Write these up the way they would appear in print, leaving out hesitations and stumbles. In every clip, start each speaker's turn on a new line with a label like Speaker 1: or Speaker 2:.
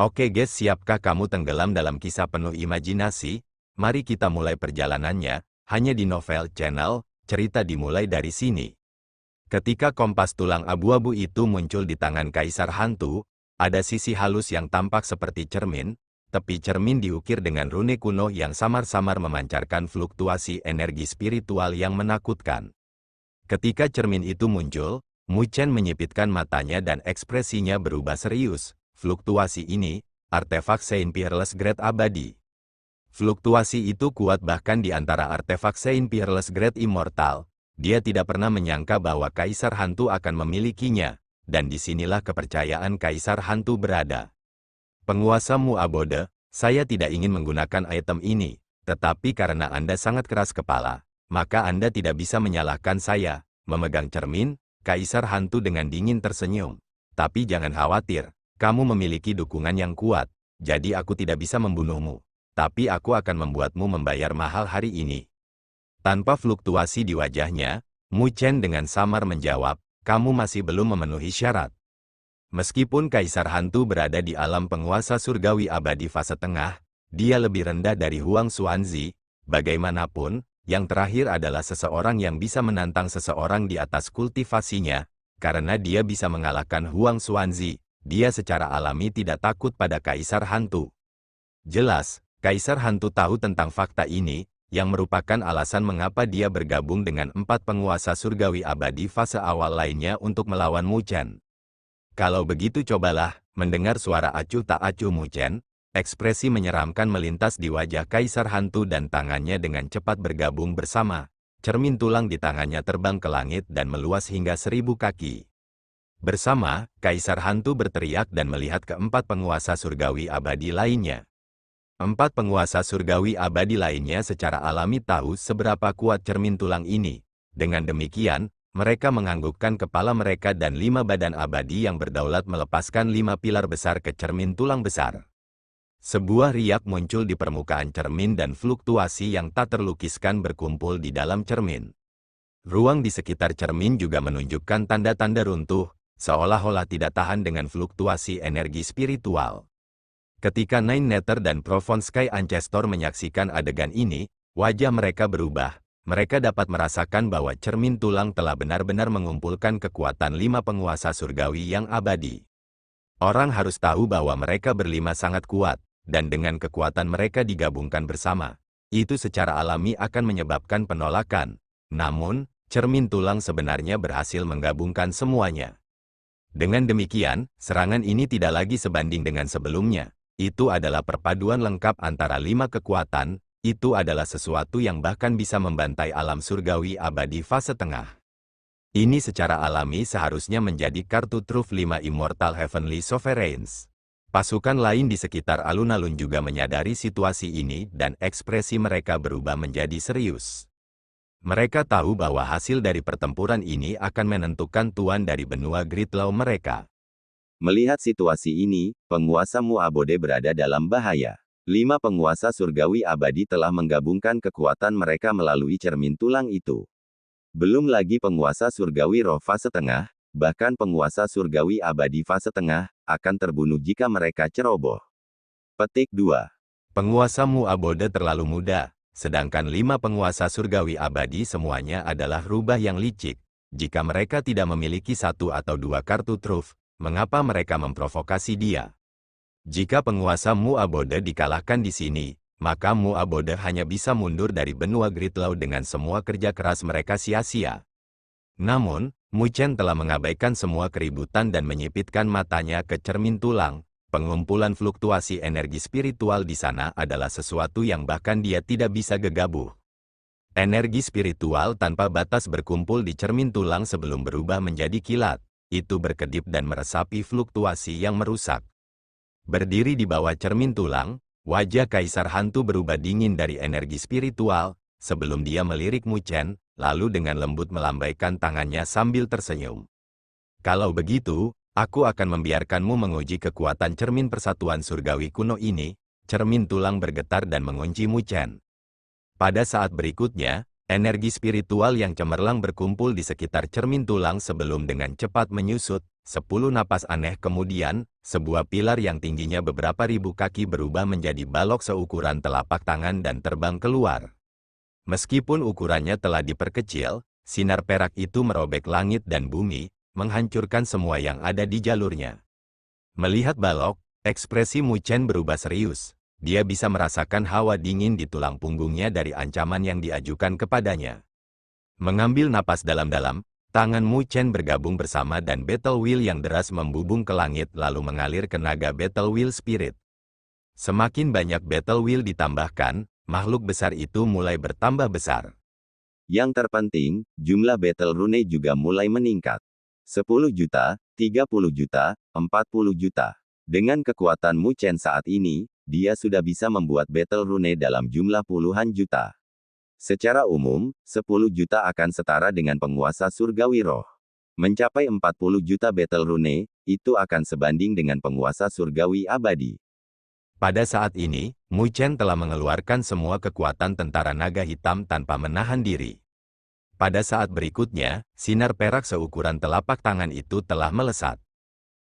Speaker 1: Oke guys, siapkah kamu tenggelam dalam kisah penuh imajinasi? Mari kita mulai perjalanannya, hanya di Novel Channel, cerita dimulai dari sini. Ketika kompas tulang abu-abu itu muncul di tangan Kaisar Hantu, ada sisi halus yang tampak seperti cermin, tepi cermin diukir dengan rune kuno yang samar-samar memancarkan fluktuasi energi spiritual yang menakutkan. Ketika cermin itu muncul, Mu Chen menyipitkan matanya dan ekspresinya berubah serius. Fluktuasi ini, artefak Saint Peerless Grade abadi. Fluktuasi itu kuat bahkan di antara artefak Saint Peerless Grade Immortal. Dia tidak pernah menyangka bahwa Kaisar Hantu akan memilikinya, dan disinilah kepercayaan Kaisar Hantu berada. Penguasa Mu Abode, saya tidak ingin menggunakan item ini, tetapi karena Anda sangat keras kepala, maka Anda tidak bisa menyalahkan saya. Memegang cermin, Kaisar Hantu dengan dingin tersenyum. Tapi jangan khawatir. Kamu memiliki dukungan yang kuat, jadi aku tidak bisa membunuhmu. Tapi aku akan membuatmu membayar mahal hari ini. Tanpa fluktuasi di wajahnya, Mu Chen dengan samar menjawab, kamu masih belum memenuhi syarat. Meskipun Kaisar Hantu berada di alam penguasa surgawi abadi fase tengah, dia lebih rendah dari Huang Xuanzi. Bagaimanapun, yang terakhir adalah seseorang yang bisa menantang seseorang di atas kultivasinya, karena dia bisa mengalahkan Huang Xuanzi. Dia secara alami tidak takut pada Kaisar Hantu. Jelas, Kaisar Hantu tahu tentang fakta ini, yang merupakan alasan mengapa dia bergabung dengan 4 penguasa surgawi abadi fase awal lainnya untuk melawan Mu Chen. Kalau begitu cobalah, mendengar suara acuh tak acuh Mu Chen, ekspresi menyeramkan melintas di wajah Kaisar Hantu dan tangannya dengan cepat bergabung bersama. Cermin tulang di tangannya terbang ke langit dan meluas hingga 1000 kaki. Bersama, Kaisar Hantu berteriak dan melihat keempat penguasa surgawi abadi lainnya. 4 penguasa surgawi abadi lainnya secara alami tahu seberapa kuat cermin tulang ini. Dengan demikian, mereka menganggukkan kepala mereka dan 5 badan abadi yang berdaulat melepaskan 5 pilar besar ke cermin tulang besar. Sebuah riak muncul di permukaan cermin dan fluktuasi yang tak terlukiskan berkumpul di dalam cermin. Ruang di sekitar cermin juga menunjukkan tanda-tanda runtuh, seolah-olah tidak tahan dengan fluktuasi energi spiritual. Ketika Nine Nether dan Profound Sky Ancestor menyaksikan adegan ini, wajah mereka berubah. Mereka dapat merasakan bahwa cermin tulang telah benar-benar mengumpulkan kekuatan 5 penguasa surgawi yang abadi. Orang harus tahu bahwa mereka berlima sangat kuat, dan dengan kekuatan mereka digabungkan bersama, itu secara alami akan menyebabkan penolakan. Namun, cermin tulang sebenarnya berhasil menggabungkan semuanya. Dengan demikian, serangan ini tidak lagi sebanding dengan sebelumnya. Itu adalah perpaduan lengkap antara 5 kekuatan, itu adalah sesuatu yang bahkan bisa membantai alam surgawi abadi fase tengah. Ini secara alami seharusnya menjadi kartu truf 5 Immortal Heavenly Sovereigns. Pasukan lain di sekitar alun-alun juga menyadari situasi ini dan ekspresi mereka berubah menjadi serius. Mereka tahu bahwa hasil dari pertempuran ini akan menentukan tuan dari benua Gridlaw mereka. Melihat situasi ini, penguasa Mu Abode berada dalam bahaya. 5 penguasa surgawi abadi telah menggabungkan kekuatan mereka melalui cermin tulang itu. Belum lagi penguasa surgawi roh fase tengah, bahkan penguasa surgawi abadi fase tengah, akan terbunuh jika mereka ceroboh. Petik 2. Penguasa Mu Abode terlalu muda. Sedangkan 5 penguasa surgawi abadi semuanya adalah rubah yang licik. Jika mereka tidak memiliki 1 atau 2 kartu truf, mengapa mereka memprovokasi dia? Jika penguasa Mu Abode dikalahkan di sini, maka Mu Abode hanya bisa mundur dari benua Gridlaw dengan semua kerja keras mereka sia-sia. Namun, Mu Chen telah mengabaikan semua keributan dan menyipitkan matanya ke cermin tulang. Pengumpulan fluktuasi energi spiritual di sana adalah sesuatu yang bahkan dia tidak bisa gegabah. Energi spiritual tanpa batas berkumpul di cermin tulang sebelum berubah menjadi kilat. Itu berkedip dan meresapi fluktuasi yang merusak. Berdiri di bawah cermin tulang, wajah Kaisar Hantu berubah dingin dari energi spiritual, sebelum dia melirik Mu Chen, lalu dengan lembut melambaikan tangannya sambil tersenyum. Kalau begitu, aku akan membiarkanmu menguji kekuatan cermin persatuan surgawi kuno ini. Cermin tulang bergetar dan mengunci Mu Chen. Pada saat berikutnya, Energi spiritual yang cemerlang berkumpul di sekitar cermin tulang sebelum dengan cepat menyusut. 10 napas aneh kemudian, sebuah pilar yang tingginya beberapa ribu kaki berubah menjadi balok seukuran telapak tangan dan terbang keluar. Meskipun ukurannya telah diperkecil, sinar perak itu merobek langit dan bumi, menghancurkan semua yang ada di jalurnya. Melihat balok, ekspresi Mu Chen berubah serius. Dia bisa merasakan hawa dingin di tulang punggungnya dari ancaman yang diajukan kepadanya. Mengambil napas dalam-dalam, tangan Mu Chen bergabung bersama dan Battle Wheel yang deras membubung ke langit lalu mengalir ke naga Battle Wheel Spirit. Semakin banyak Battle Wheel ditambahkan, makhluk besar itu mulai bertambah besar.
Speaker 2: Yang terpenting, jumlah Battle Rune juga mulai meningkat. 10 juta, 30 juta, 40 juta. Dengan kekuatan Mu Chen saat ini, dia sudah bisa membuat Battle Rune dalam jumlah puluhan juta. Secara umum, 10 juta akan setara dengan penguasa surgawi roh. Mencapai 40 juta Battle Rune, itu akan sebanding dengan penguasa surgawi abadi.
Speaker 1: Pada saat ini, Mu Chen telah mengeluarkan semua kekuatan tentara naga hitam tanpa menahan diri. Pada saat berikutnya, sinar perak seukuran telapak tangan itu telah melesat.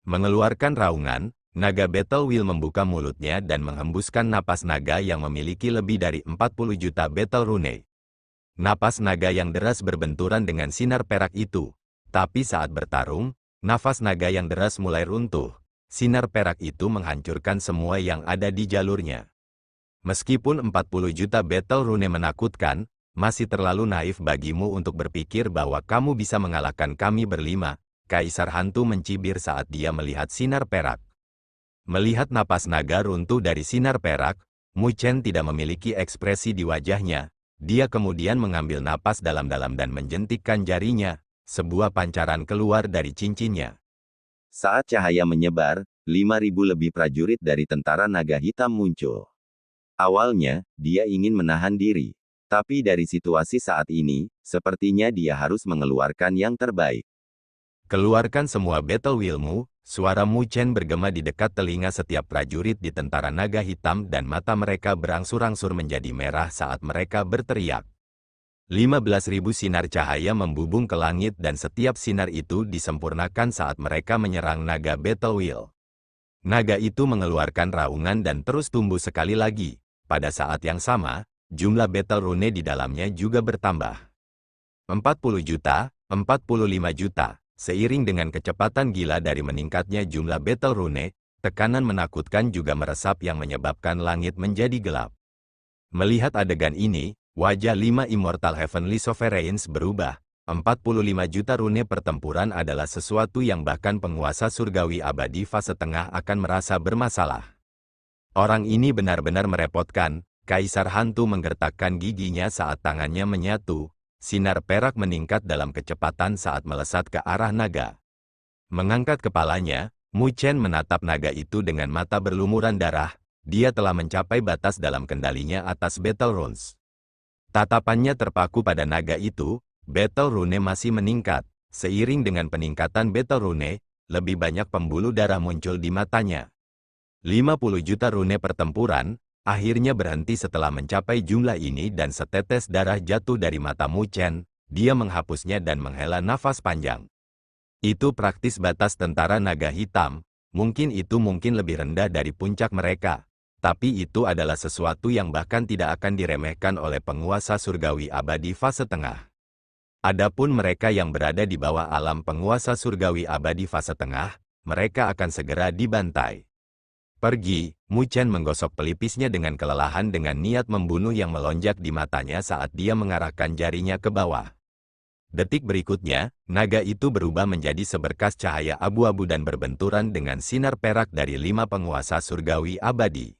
Speaker 1: Mengeluarkan raungan, naga Battle Wheel membuka mulutnya dan menghembuskan napas naga yang memiliki lebih dari 40 juta Battle Rune. Napas naga yang deras berbenturan dengan sinar perak itu. Tapi saat bertarung, nafas naga yang deras mulai runtuh. Sinar perak itu menghancurkan semua yang ada di jalurnya. Meskipun 40 juta Battle Rune menakutkan, masih terlalu naif bagimu untuk berpikir bahwa kamu bisa mengalahkan kami berlima. Kaisar Hantu mencibir saat dia melihat sinar perak. Melihat napas naga runtuh dari sinar perak, Mu Chen tidak memiliki ekspresi di wajahnya. Dia kemudian mengambil napas dalam-dalam dan menjentikkan jarinya. Sebuah pancaran keluar dari cincinnya.
Speaker 2: Saat cahaya menyebar, 5.000 lebih prajurit dari tentara naga hitam muncul. Awalnya, dia ingin menahan diri. Tapi dari situasi saat ini, sepertinya dia harus mengeluarkan yang terbaik.
Speaker 1: Keluarkan semua Battle Wheel-mu, suara Mu Chen bergema di dekat telinga setiap prajurit di tentara naga hitam dan mata mereka berangsur-angsur menjadi merah saat mereka berteriak. 15.000 sinar cahaya membubung ke langit dan setiap sinar itu disempurnakan saat mereka menyerang naga Battle Wheel. Naga itu mengeluarkan raungan dan terus tumbuh sekali lagi. Pada saat yang sama, jumlah Battle Rune di dalamnya juga bertambah. 40 juta, 45 juta. Seiring dengan kecepatan gila dari meningkatnya jumlah Battle Rune, tekanan menakutkan juga meresap yang menyebabkan langit menjadi gelap. Melihat adegan ini, wajah 5 Immortal Heavenly Sovereigns berubah. 45 juta rune pertempuran adalah sesuatu yang bahkan penguasa surgawi abadi fase tengah akan merasa bermasalah. Orang ini benar-benar merepotkan. Kaisar Hantu menggertakkan giginya saat tangannya menyatu. Sinar perak meningkat dalam kecepatan saat melesat ke arah naga. Mengangkat kepalanya, Mu Chen menatap naga itu dengan mata berlumuran darah. Dia telah mencapai batas dalam kendalinya atas Battle Runes. Tatapannya terpaku pada naga itu. Battle Rune masih meningkat. Seiring dengan peningkatan Battle Rune, lebih banyak pembuluh darah muncul di matanya. 50 juta rune pertempuran, akhirnya berhenti setelah mencapai jumlah ini dan setetes darah jatuh dari mata Mu Chen. Dia menghapusnya dan menghela nafas panjang. Itu praktis batas tentara naga hitam. Mungkin lebih rendah dari puncak mereka. Tapi itu adalah sesuatu yang bahkan tidak akan diremehkan oleh penguasa surgawi abadi fase tengah. Adapun mereka yang berada di bawah alam penguasa surgawi abadi fase tengah, mereka akan segera dibantai. Pergi, Mu Chen menggosok pelipisnya dengan kelelahan dengan niat membunuh yang melonjak di matanya saat dia mengarahkan jarinya ke bawah. Detik berikutnya, naga itu berubah menjadi seberkas cahaya abu-abu dan berbenturan dengan sinar perak dari 5 penguasa surgawi abadi.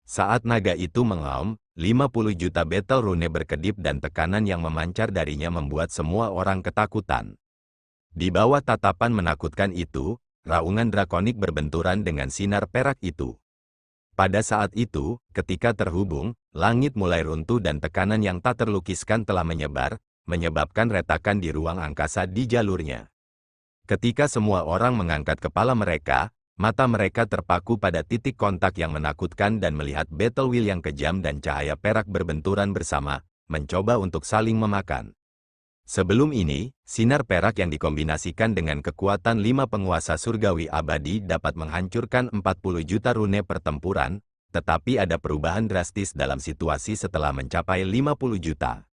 Speaker 1: Saat naga itu mengaum, 50 juta Battle Rune berkedip dan tekanan yang memancar darinya membuat semua orang ketakutan. Di bawah tatapan menakutkan itu, raungan drakonik berbenturan dengan sinar perak itu. Pada saat itu, ketika terhubung, langit mulai runtuh dan tekanan yang tak terlukiskan telah menyebar, menyebabkan retakan di ruang angkasa di jalurnya. Ketika semua orang mengangkat kepala mereka, mata mereka terpaku pada titik kontak yang menakutkan dan melihat Battle Wheel yang kejam dan cahaya perak berbenturan bersama. mencoba untuk saling memakan. Sebelum ini, sinar perak yang dikombinasikan dengan kekuatan 5 penguasa surgawi abadi dapat menghancurkan 40 juta rune pertempuran, tetapi ada perubahan drastis dalam situasi setelah mencapai 50 juta.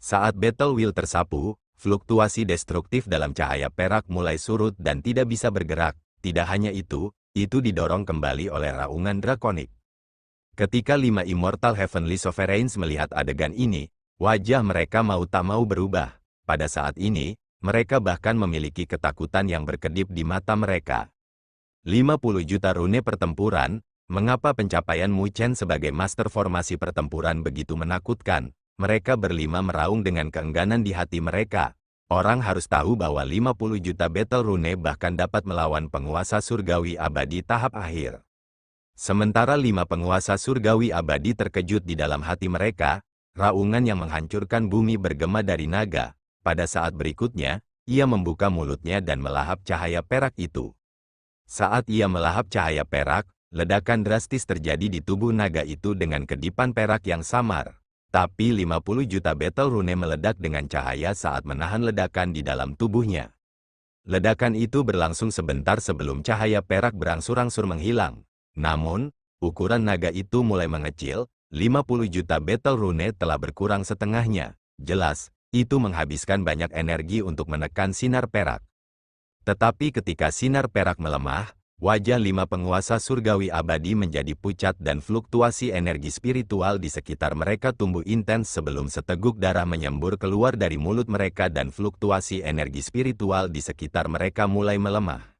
Speaker 1: Saat Battle Wheel tersapu, fluktuasi destruktif dalam cahaya perak mulai surut dan tidak bisa bergerak. Tidak hanya itu didorong kembali oleh raungan drakonik. Ketika 5 Immortal Heavenly Sovereigns melihat adegan ini, wajah mereka mau tak mau berubah. Pada saat ini, mereka bahkan memiliki ketakutan yang berkedip di mata mereka. 50 juta rune pertempuran, mengapa pencapaian Mu Chen sebagai master formasi pertempuran begitu menakutkan? Mereka berlima meraung dengan keengganan di hati mereka. Orang harus tahu bahwa 50 juta battle rune bahkan dapat melawan penguasa surgawi abadi tahap akhir. Sementara 5 penguasa surgawi abadi terkejut di dalam hati mereka, raungan yang menghancurkan bumi bergema dari naga. Pada saat berikutnya, ia membuka mulutnya dan melahap cahaya perak itu. Saat ia melahap cahaya perak, ledakan drastis terjadi di tubuh naga itu dengan kedipan perak yang samar. Tapi 50 juta battle rune meledak dengan cahaya saat menahan ledakan di dalam tubuhnya. Ledakan itu berlangsung sebentar sebelum cahaya perak berangsur-angsur menghilang. Namun, ukuran naga itu mulai mengecil, 50 juta battle rune telah berkurang setengahnya. Jelas, itu menghabiskan banyak energi untuk menekan sinar perak. Tetapi ketika sinar perak melemah, wajah 5 penguasa surgawi abadi menjadi pucat dan fluktuasi energi spiritual di sekitar mereka tumbuh intens sebelum seteguk darah menyembur keluar dari mulut mereka dan fluktuasi energi spiritual di sekitar mereka mulai melemah.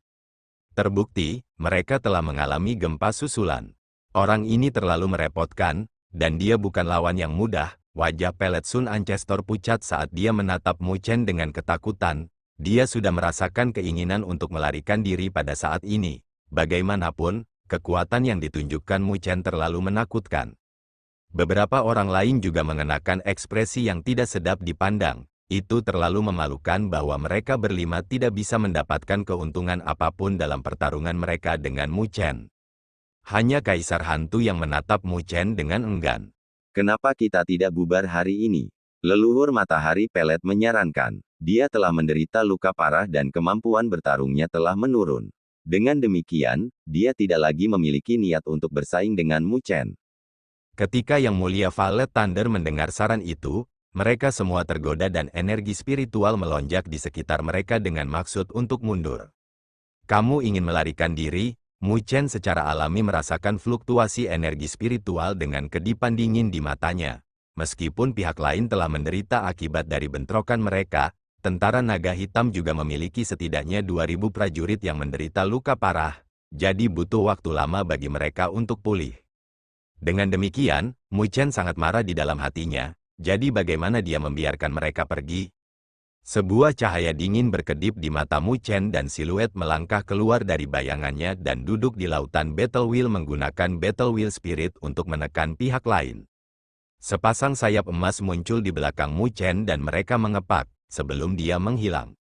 Speaker 1: Terbukti, mereka telah mengalami gempa susulan. Orang ini terlalu merepotkan, dan dia bukan lawan yang mudah. Wajah Pelet Sun Ancestor pucat saat dia menatap Mu Chen dengan ketakutan. Dia sudah merasakan keinginan untuk melarikan diri pada saat ini. Bagaimanapun, kekuatan yang ditunjukkan Mu Chen terlalu menakutkan. Beberapa orang lain juga mengenakan ekspresi yang tidak sedap dipandang. Itu terlalu memalukan bahwa mereka berlima tidak bisa mendapatkan keuntungan apapun dalam pertarungan mereka dengan Mu Chen. Hanya Kaisar Hantu yang menatap Mu Chen dengan enggan.
Speaker 2: Kenapa kita tidak bubar hari ini? Leluhur Matahari Pelet menyarankan. Dia telah menderita luka parah dan kemampuan bertarungnya telah menurun. Dengan demikian, dia tidak lagi memiliki niat untuk bersaing dengan Mu Chen.
Speaker 1: Ketika Yang Mulia Violet Thunder mendengar saran itu, mereka semua tergoda dan energi spiritual melonjak di sekitar mereka dengan maksud untuk mundur. Kamu ingin melarikan diri? Mu Chen secara alami merasakan fluktuasi energi spiritual dengan kedipan dingin di matanya. Meskipun pihak lain telah menderita akibat dari bentrokan mereka, tentara naga hitam juga memiliki setidaknya 2000 prajurit yang menderita luka parah, jadi butuh waktu lama bagi mereka untuk pulih. Dengan demikian, Mu Chen sangat marah di dalam hatinya. Jadi bagaimana dia membiarkan mereka pergi? Sebuah cahaya dingin berkedip di mata Mu Chen dan siluet melangkah keluar dari bayangannya dan duduk di lautan Battle Wheel menggunakan Battle Wheel Spirit untuk menekan pihak lain. Sepasang sayap emas muncul di belakang Mu Chen dan mereka mengepak sebelum dia menghilang.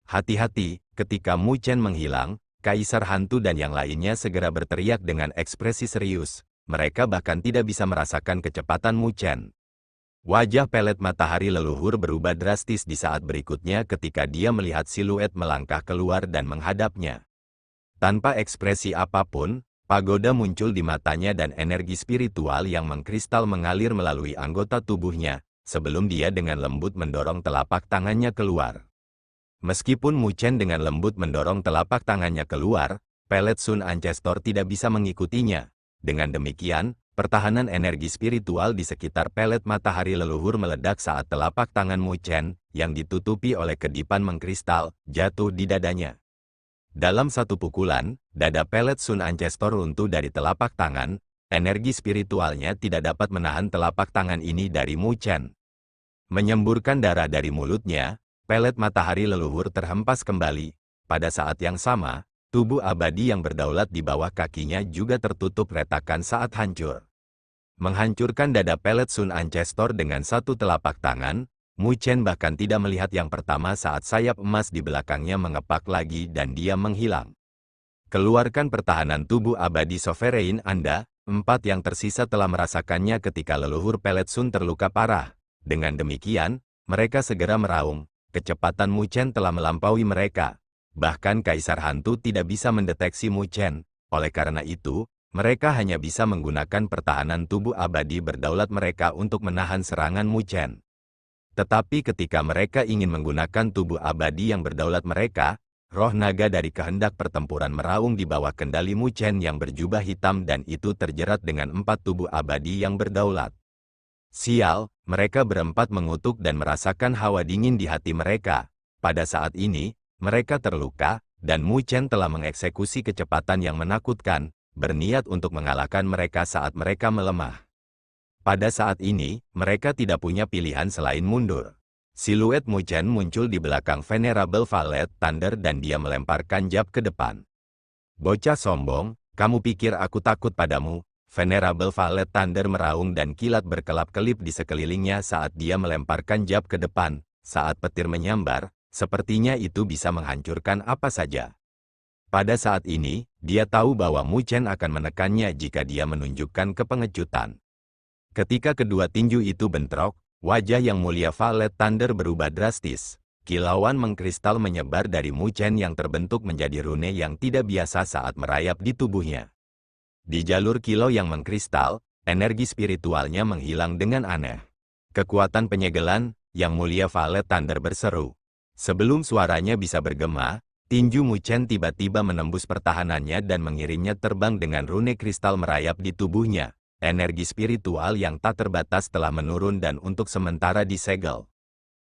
Speaker 1: Hati-hati, ketika Mu Chen menghilang, Kaisar Hantu dan yang lainnya segera berteriak dengan ekspresi serius. Mereka bahkan tidak bisa merasakan kecepatan Mu Chen. Wajah Pelet Matahari Leluhur berubah drastis di saat berikutnya ketika dia melihat siluet melangkah keluar dan menghadapnya. Tanpa ekspresi apapun, pagoda muncul di matanya dan energi spiritual yang mengkristal mengalir melalui anggota tubuhnya, sebelum dia dengan lembut mendorong telapak tangannya keluar. Meskipun Mu Chen dengan lembut mendorong telapak tangannya keluar, Pelet Sun Ancestor tidak bisa mengikutinya. Dengan demikian, pertahanan energi spiritual di sekitar Pelet Matahari Leluhur meledak saat telapak tangan Mu Chen, yang ditutupi oleh kedipan mengkristal, jatuh di dadanya. Dalam satu pukulan, dada Pelet Sun Ancestor runtuh dari telapak tangan, energi spiritualnya tidak dapat menahan telapak tangan ini dari Mu Chen. Menyemburkan darah dari mulutnya, Pelet Matahari Leluhur terhempas kembali. Pada saat yang sama, tubuh abadi yang berdaulat di bawah kakinya juga tertutup retakan saat hancur. Menghancurkan dada Pelet Sun Ancestor dengan satu telapak tangan, Mu Chen bahkan tidak melihat yang pertama saat sayap emas di belakangnya mengepak lagi dan dia menghilang. Keluarkan pertahanan tubuh abadi Sovereign Anda, 4 yang tersisa telah merasakannya ketika leluhur Pelet Sun terluka parah. Dengan demikian, mereka segera meraung, kecepatan Mu Chen telah melampaui mereka. Bahkan Kaisar Hantu tidak bisa mendeteksi Mu Chen, oleh karena itu, mereka hanya bisa menggunakan pertahanan tubuh abadi berdaulat mereka untuk menahan serangan Mu Chen. Tetapi ketika mereka ingin menggunakan tubuh abadi yang berdaulat mereka, roh naga dari kehendak pertempuran meraung di bawah kendali Mu Chen yang berjubah hitam dan itu terjerat dengan 4 tubuh abadi yang berdaulat. Sial, mereka berempat mengutuk dan merasakan hawa dingin di hati mereka. Pada saat ini, mereka terluka, dan Mu Chen telah mengeksekusi kecepatan yang menakutkan, berniat untuk mengalahkan mereka saat mereka melemah. Pada saat ini, mereka tidak punya pilihan selain mundur. Siluet Mu Chen muncul di belakang Venerable Valet Thunder dan dia melemparkan jab ke depan. Bocah sombong, kamu pikir aku takut padamu? Venerable Valet Thunder meraung dan kilat berkelap-kelip di sekelilingnya saat dia melemparkan jab ke depan. Saat petir menyambar, sepertinya itu bisa menghancurkan apa saja. Pada saat ini, dia tahu bahwa Mu Chen akan menekannya jika dia menunjukkan kepengecutan. Ketika kedua tinju itu bentrok, wajah yang mulia Valet Thunder berubah drastis. Kilauan mengkristal menyebar dari Mu Chen yang terbentuk menjadi rune yang tidak biasa saat merayap di tubuhnya. Di jalur kilau yang mengkristal, energi spiritualnya menghilang dengan aneh. Kekuatan penyegelan, yang mulia Valet Thunder berseru. Sebelum suaranya bisa bergema, tinju Mu Chen tiba-tiba menembus pertahanannya dan mengirimnya terbang dengan rune kristal merayap di tubuhnya. Energi spiritual yang tak terbatas telah menurun dan untuk sementara disegel.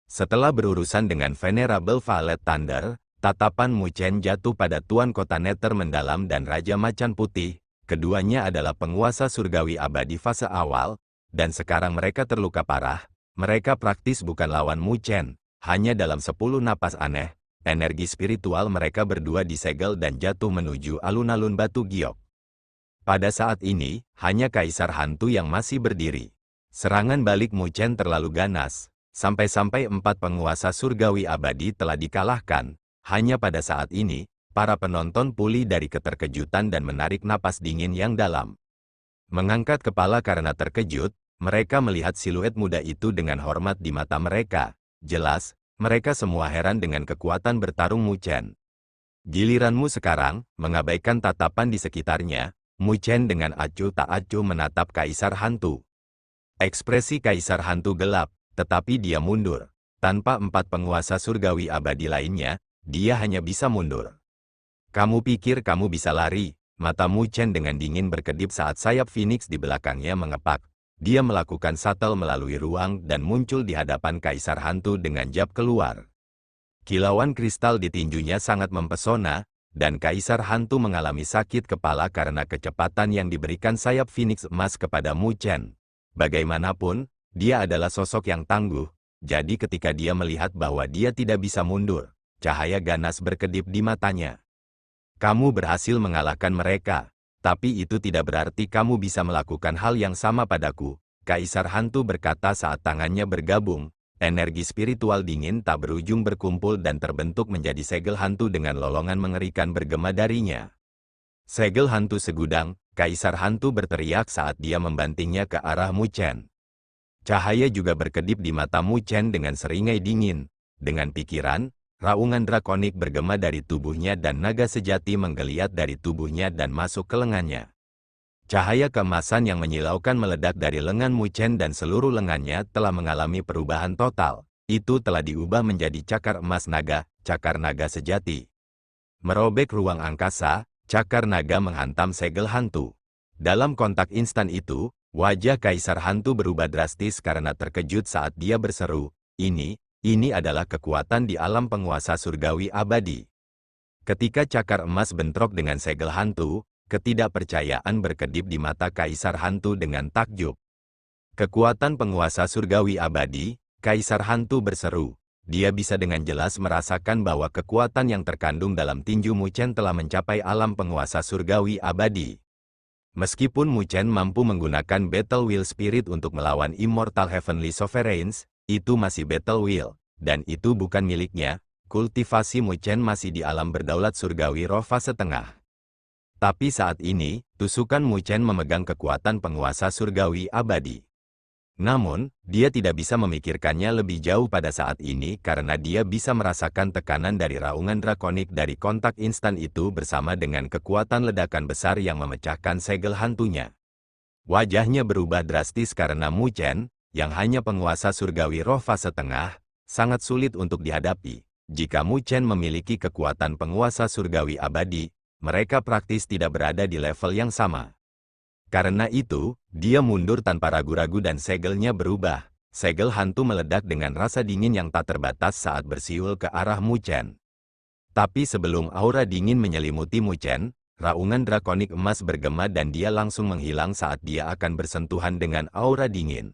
Speaker 1: Setelah berurusan dengan Venerable Valet Thunder, tatapan Mu Chen jatuh pada Tuan Kota Nether Mendalam dan Raja Macan Putih. Keduanya adalah penguasa surgawi abadi fase awal, dan sekarang mereka terluka parah. Mereka praktis bukan lawan Mu Chen. Hanya dalam 10 napas aneh, energi spiritual mereka berdua disegel dan jatuh menuju alun-alun batu giok. Pada saat ini, hanya Kaisar Hantu yang masih berdiri. Serangan balik Mu Chen terlalu ganas, sampai-sampai 4 penguasa surgawi abadi telah dikalahkan. Hanya pada saat ini, para penonton pulih dari keterkejutan dan menarik napas dingin yang dalam. Mengangkat kepala karena terkejut, mereka melihat siluet muda itu dengan hormat di mata mereka. Jelas, mereka semua heran dengan kekuatan bertarung Mu Chen. Giliranmu sekarang, mengabaikan tatapan di sekitarnya, Mu Chen dengan acuh tak acuh menatap Kaisar Hantu. Ekspresi Kaisar Hantu gelap, tetapi dia mundur. Tanpa 4 penguasa surgawi abadi lainnya, dia hanya bisa mundur. Kamu pikir kamu bisa lari? Mata Mu Chen dengan dingin berkedip saat sayap Phoenix di belakangnya mengepak. Dia melakukan shuttle melalui ruang dan muncul di hadapan Kaisar Hantu dengan jab keluar. Kilauan kristal di tinjunya sangat mempesona, dan Kaisar Hantu mengalami sakit kepala karena kecepatan yang diberikan sayap Phoenix emas kepada Mu Chen. Bagaimanapun, dia adalah sosok yang tangguh, jadi ketika dia melihat bahwa dia tidak bisa mundur, cahaya ganas berkedip di matanya. Kamu berhasil mengalahkan mereka, tapi itu tidak berarti kamu bisa melakukan hal yang sama padaku, Kaisar Hantu berkata saat tangannya bergabung. Energi spiritual dingin tak berujung berkumpul dan terbentuk menjadi segel hantu dengan lolongan mengerikan bergema darinya. Segel hantu segudang, Kaisar Hantu berteriak saat dia membantingnya ke arah Mu Chen. Cahaya juga berkedip di mata Mu Chen dengan seringai dingin. Dengan pikiran, raungan drakonik bergema dari tubuhnya dan naga sejati menggeliat dari tubuhnya dan masuk ke lengannya. Cahaya keemasan yang menyilaukan meledak dari lengan Mu Chen dan seluruh lengannya telah mengalami perubahan total. Itu telah diubah menjadi cakar emas naga, cakar naga sejati. Merobek ruang angkasa, cakar naga menghantam segel hantu. Dalam kontak instan itu, wajah Kaisar Hantu berubah drastis karena terkejut saat dia berseru, Ini adalah kekuatan di alam penguasa surgawi abadi. Ketika cakar emas bentrok dengan segel hantu, ketidakpercayaan berkedip di mata Kaisar Hantu dengan takjub. Kekuatan penguasa surgawi abadi, Kaisar Hantu berseru. Dia bisa dengan jelas merasakan bahwa kekuatan yang terkandung dalam tinju Mu Chen telah mencapai alam penguasa surgawi abadi. Meskipun Mu Chen mampu menggunakan Battle Wheel Spirit untuk melawan Immortal Heavenly Sovereigns, itu masih Battle Wheel, dan itu bukan miliknya. Kultivasi Mu Chen masih di alam berdaulat surgawi roh fase tengah. Tapi saat ini, tusukan Mu Chen memegang kekuatan penguasa surgawi abadi. Namun, dia tidak bisa memikirkannya lebih jauh pada saat ini karena dia bisa merasakan tekanan dari raungan drakonik dari kontak instan itu bersama dengan kekuatan ledakan besar yang memecahkan segel hantunya. Wajahnya berubah drastis karena Mu Chen, yang hanya penguasa surgawi roh fase tengah, sangat sulit untuk dihadapi. Jika Mu Chen memiliki kekuatan penguasa surgawi abadi, mereka praktis tidak berada di level yang sama. Karena itu, dia mundur tanpa ragu-ragu dan segelnya berubah. Segel hantu meledak dengan rasa dingin yang tak terbatas saat bersiul ke arah Mu Chen. Tapi sebelum aura dingin menyelimuti Mu Chen, raungan drakonik emas bergema dan dia langsung menghilang saat dia akan bersentuhan dengan aura dingin.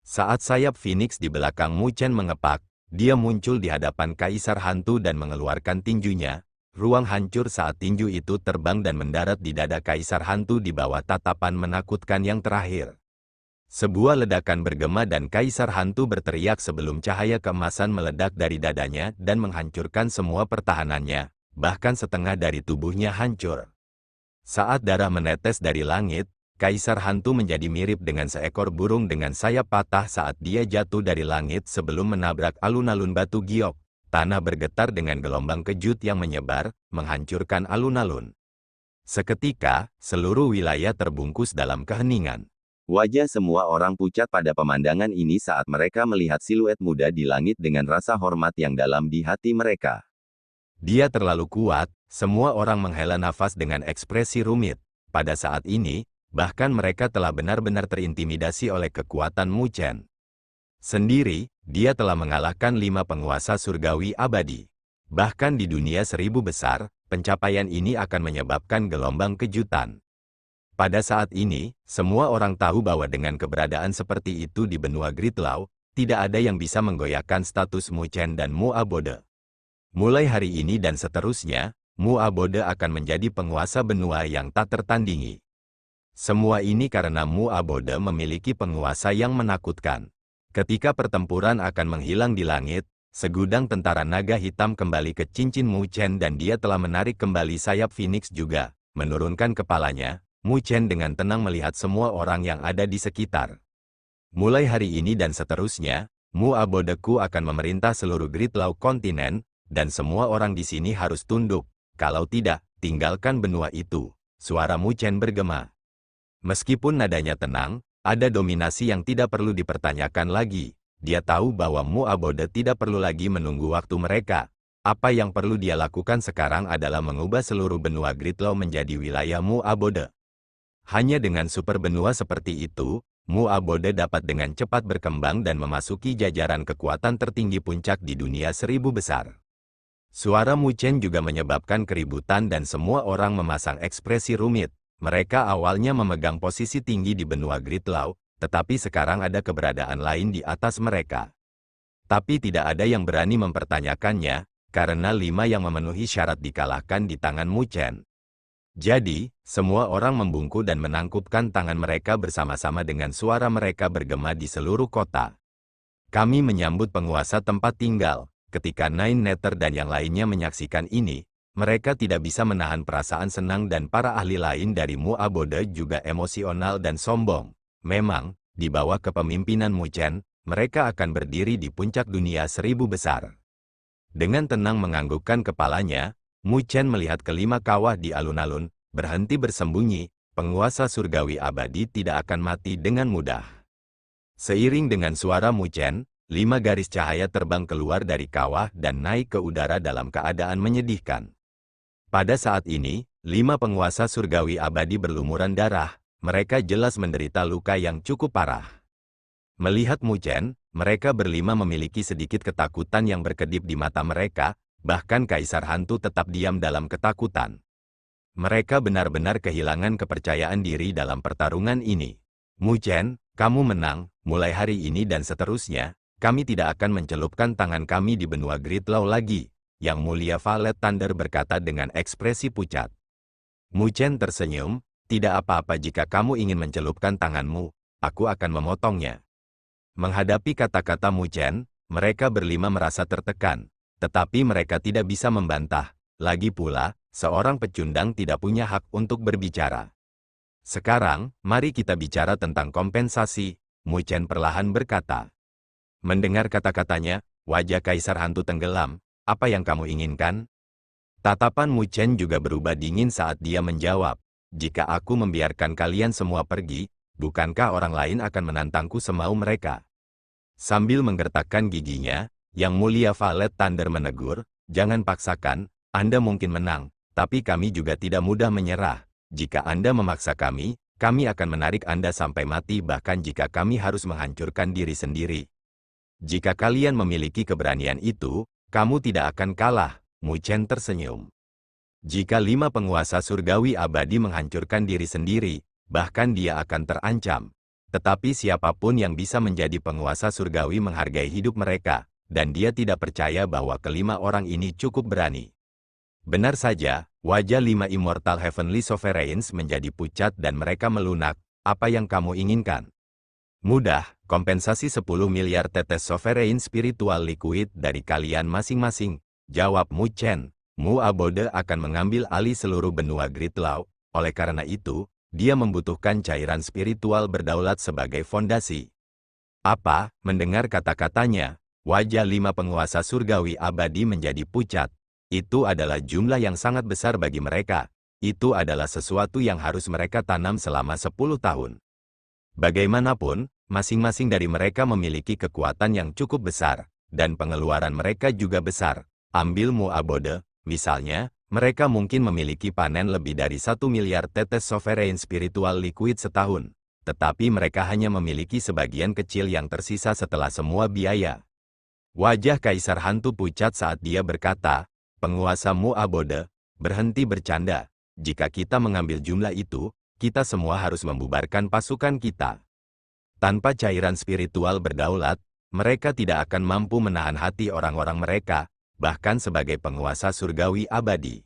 Speaker 1: Saat sayap Phoenix di belakang Mu Chen mengepak, dia muncul di hadapan Kaisar Hantu dan mengeluarkan tinjunya. Ruang hancur saat tinju itu terbang dan mendarat di dada Kaisar Hantu di bawah tatapan menakutkan yang terakhir. Sebuah ledakan bergema dan Kaisar Hantu berteriak sebelum cahaya keemasan meledak dari dadanya dan menghancurkan semua pertahanannya, bahkan setengah dari tubuhnya hancur. Saat darah menetes dari langit, Kaisar Hantu menjadi mirip dengan seekor burung dengan sayap patah saat dia jatuh dari langit sebelum menabrak alun-alun batu giok. Tanah bergetar dengan gelombang kejut yang menyebar, menghancurkan alun-alun. Seketika, seluruh wilayah terbungkus dalam keheningan.
Speaker 2: Wajah semua orang pucat pada pemandangan ini saat mereka melihat siluet muda di langit dengan rasa hormat yang dalam di hati mereka.
Speaker 1: Dia terlalu kuat, semua orang menghela nafas dengan ekspresi rumit. Pada saat ini, bahkan mereka telah benar-benar terintimidasi oleh kekuatan Mu Chen. Sendiri, dia telah mengalahkan 5 penguasa surgawi abadi. Bahkan di dunia 1000 besar, pencapaian ini akan menyebabkan gelombang kejutan. Pada saat ini, semua orang tahu bahwa dengan keberadaan seperti itu di benua Gridlaw, tidak ada yang bisa menggoyahkan status Mu Chen dan Mu Abode. Mulai hari ini dan seterusnya, Mu Abode akan menjadi penguasa benua yang tak tertandingi. Semua ini karena Mu Abode memiliki penguasa yang menakutkan. Ketika pertempuran akan menghilang di langit, segudang tentara naga hitam kembali ke cincin Mu Chen dan dia telah menarik kembali sayap Phoenix juga. Menurunkan kepalanya, Mu Chen dengan tenang melihat semua orang yang ada di sekitar. Mulai hari ini dan seterusnya, Mu Abodeku akan memerintah seluruh Gridlaw kontinen, dan semua orang di sini harus tunduk. Kalau tidak, tinggalkan benua itu. Suara Mu Chen bergema. Meskipun nadanya tenang, ada dominasi yang tidak perlu dipertanyakan lagi. Dia tahu bahwa Mu Abode tidak perlu lagi menunggu waktu mereka. Apa yang perlu dia lakukan sekarang adalah mengubah seluruh benua Gridlaw menjadi wilayah Mu Abode. Hanya dengan super benua seperti itu, Mu Abode dapat dengan cepat berkembang dan memasuki jajaran kekuatan tertinggi puncak di dunia 1000 besar. Suara Mu Chen juga menyebabkan keributan dan semua orang memasang ekspresi rumit. Mereka awalnya memegang posisi tinggi di benua Gridlaw, tetapi sekarang ada keberadaan lain di atas mereka. Tapi tidak ada yang berani mempertanyakannya, karena 5 yang memenuhi syarat dikalahkan di tangan Mu Chen. Jadi, semua orang membungkuk dan menangkupkan tangan mereka bersama-sama dengan suara mereka bergema di seluruh kota. Kami menyambut penguasa tempat tinggal. Ketika Nine Nether dan yang lainnya menyaksikan ini, mereka tidak bisa menahan perasaan senang dan para ahli lain dari Mu Abode juga emosional dan sombong. Memang, di bawah kepemimpinan Mu Chen, mereka akan berdiri di puncak dunia 1000 besar. Dengan tenang menganggukkan kepalanya, Mu Chen melihat kelima kawah di alun-alun, berhenti bersembunyi. Penguasa surgawi abadi tidak akan mati dengan mudah. Seiring dengan suara Mu Chen, 5 garis cahaya terbang keluar dari kawah dan naik ke udara dalam keadaan menyedihkan. Pada saat ini, 5 penguasa surgawi abadi berlumuran darah. Mereka jelas menderita luka yang cukup parah. Melihat Mu Chen, mereka berlima memiliki sedikit ketakutan yang berkedip di mata mereka, bahkan Kaisar Hantu tetap diam dalam ketakutan. Mereka benar-benar kehilangan kepercayaan diri dalam pertarungan ini. Mu Chen, kamu menang, mulai hari ini dan seterusnya, kami tidak akan mencelupkan tangan kami di benua Gridlaw lagi. Yang Mulia Valet Thunder berkata dengan ekspresi pucat. Mu Chen tersenyum, tidak apa-apa jika kamu ingin mencelupkan tanganmu, aku akan memotongnya. Menghadapi kata-kata Mu Chen, mereka berlima merasa tertekan, tetapi mereka tidak bisa membantah. Lagi pula, seorang pecundang tidak punya hak untuk berbicara. Sekarang, mari kita bicara tentang kompensasi. Mu Chen perlahan berkata. Mendengar kata-katanya, wajah Kaisar Hantu tenggelam. Apa yang kamu inginkan? Tatapan Mu Chen juga berubah dingin saat dia menjawab. Jika aku membiarkan kalian semua pergi, bukankah orang lain akan menantangku semau mereka? Sambil menggertakkan giginya, Yang Mulia Valet Thunder menegur, jangan paksakan, Anda mungkin menang, tapi kami juga tidak mudah menyerah. Jika Anda memaksa kami akan menarik Anda sampai mati bahkan jika kami harus menghancurkan diri sendiri. Jika kalian memiliki keberanian itu, kamu tidak akan kalah, Mu Chen tersenyum. Jika 5 penguasa surgawi abadi menghancurkan diri sendiri, bahkan dia akan terancam. Tetapi siapapun yang bisa menjadi penguasa surgawi menghargai hidup mereka, dan dia tidak percaya bahwa kelima orang ini cukup berani. Benar saja, wajah 5 Immortal Heavenly Sovereigns menjadi pucat dan mereka melunak. Apa yang kamu inginkan? Mudah, kompensasi 10 miliar tetes Sovereign Spiritual Liquid dari kalian masing-masing, jawab Mu Chen. Mu Abode akan mengambil alih seluruh benua Gridlaw, oleh karena itu, dia membutuhkan cairan spiritual berdaulat sebagai fondasi. Apa? Mendengar kata-katanya, wajah 5 penguasa surgawi abadi menjadi pucat. Itu adalah jumlah yang sangat besar bagi mereka. Itu adalah sesuatu yang harus mereka tanam selama 10 tahun. Bagaimanapun, masing-masing dari mereka memiliki kekuatan yang cukup besar, dan pengeluaran mereka juga besar. Ambil Mu Abode, misalnya, mereka mungkin memiliki panen lebih dari 1 miliar tetes Sovereign Spiritual Liquid setahun. Tetapi mereka hanya memiliki sebagian kecil yang tersisa setelah semua biaya. Wajah Kaisar Hantu pucat saat dia berkata, penguasa Mu Abode, berhenti bercanda. Jika kita mengambil jumlah itu, kita semua harus membubarkan pasukan kita. Tanpa cairan spiritual berdaulat, mereka tidak akan mampu menahan hati orang-orang mereka, bahkan sebagai penguasa surgawi abadi.